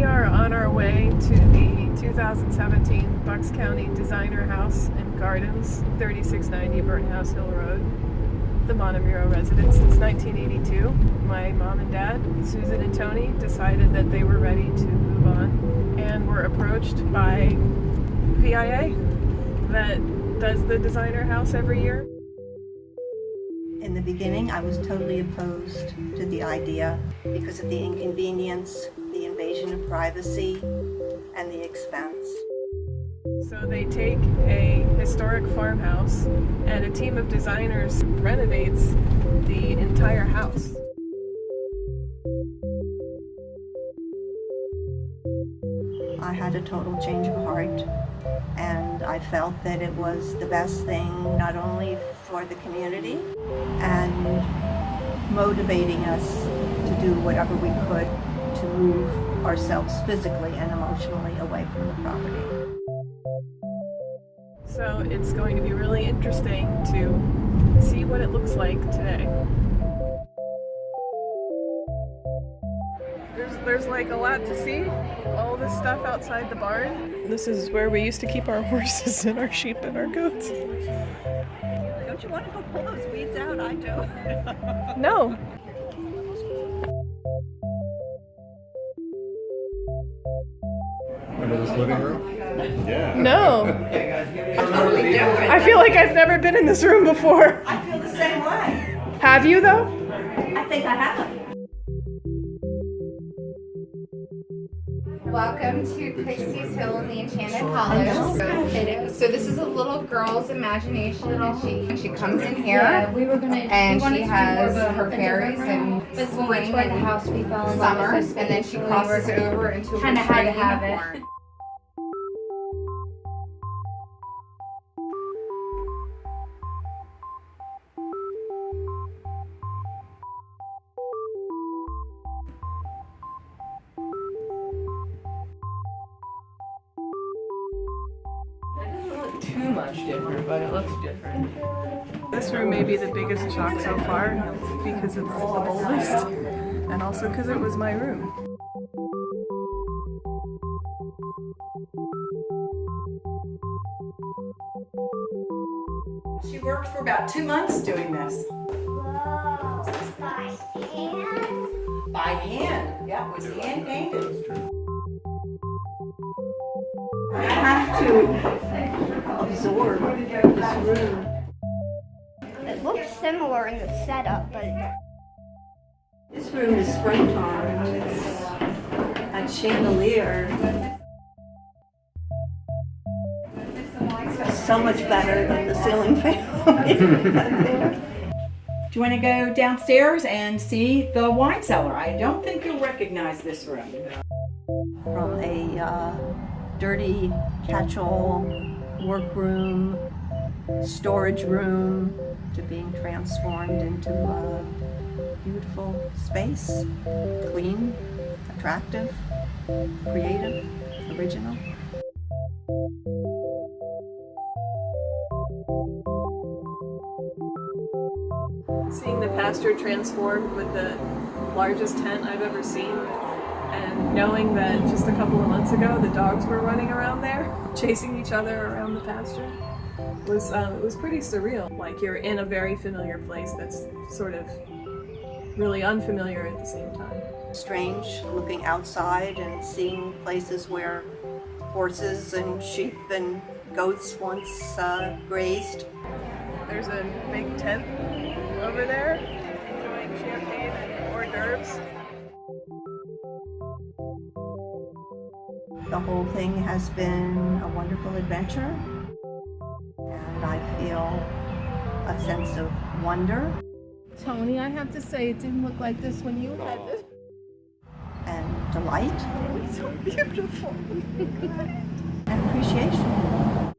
are on our way to the 2017 Bucks County Designer House and Gardens, 3690 Burnhouse Hill Road, the Montemurro residence since 1982. My mom and dad, Susan and Tony, decided that they were ready to move on and were approached by VIA that does the designer house every year. In the beginning, I was totally opposed to the idea because of the inconvenience, the invasion of privacy, and the expense. So they take a historic farmhouse and a team of designers renovates the entire house. I had a total change of heart, and I felt that it was the best thing not only for the community and motivating us to do whatever we could to move ourselves physically and emotionally away from the property. So it's going to be really interesting to see what it looks like today. There's like a lot to see. All this stuff outside the barn. This is where we used to keep our horses and our sheep and our goats. Don't you want to go pull those weeds out? I do. No. Remember this living room? Yeah. No. Totally different. I feel like I've never been in this room before. I feel the same way. Have you though? I think I have. Welcome to Pixie's Hill in the Enchanted Hollows. So this is a little girl's imagination, and she comes in here, and she has her fairies and spring and summer, and then she crosses over into Kinda had to spring have it. unicorn. Too much different, but it looks different. This room may be the biggest shock so far because it's the oldest and also because it was my room. She worked for about 2 months doing this. Whoa, by hand? By hand. Yeah, it was hand painted. I have to absorb this room. It looks similar in the setup, but This room is springtime. It's that chandelier. It's so much better than the ceiling fan. Do you want to go downstairs and see the wine cellar? I don't think you'll recognize this room. From a dirty catch-all workroom, storage room, to being transformed into a beautiful space, clean, attractive, creative, original. Seeing the pasture transformed with the largest tent I've ever seen, and knowing that just a couple of months ago the dogs were running around there, chasing each other around the pasture, was pretty surreal. Like you're in a very familiar place that's sort of really unfamiliar at the same time. Strange looking outside and seeing places where horses and sheep and goats once grazed. There's a big tent over there, enjoying champagne and hors d'oeuvres. The whole thing has been a wonderful adventure, and I feel a sense of wonder Tony, I have to say, it didn't look like this when you had this. and delight It's so beautiful. and appreciation.